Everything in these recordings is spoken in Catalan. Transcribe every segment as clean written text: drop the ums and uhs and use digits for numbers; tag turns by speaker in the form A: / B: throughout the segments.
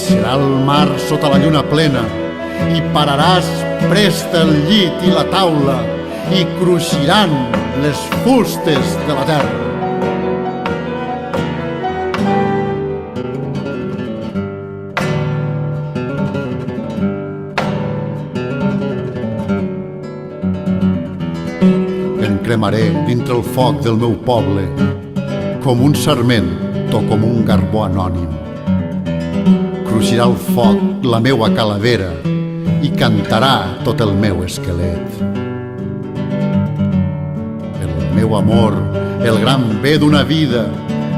A: Serà el mar sota la lluna plena, i pararàs presta el llit i la taula, i cruixiran les fustes de la terra. Em cremaré dintre el foc del meu poble, com un sarment o com un garbó anònim. Cruixirà el foc la meua calavera i cantarà tot el meu esquelet. El meu amor, el gran bé d'una vida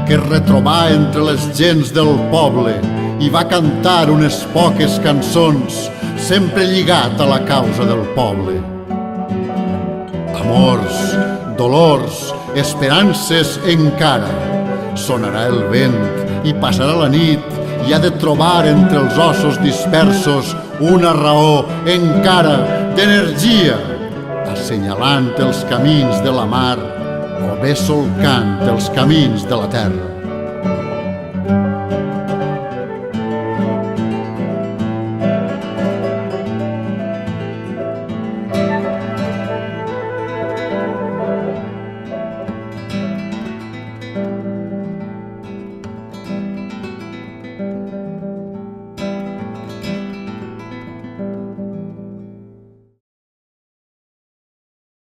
A: que es retrobà entre les gens del poble i va cantar unes poques cançons sempre lligat a la causa del poble. Amors, dolors, esperances encara. Sonarà el vent i passarà la nit i ha de trobar entre els ossos dispersos una raó encara d'energia, assenyalant els camins de la mar o bé solcant els camins de la terra.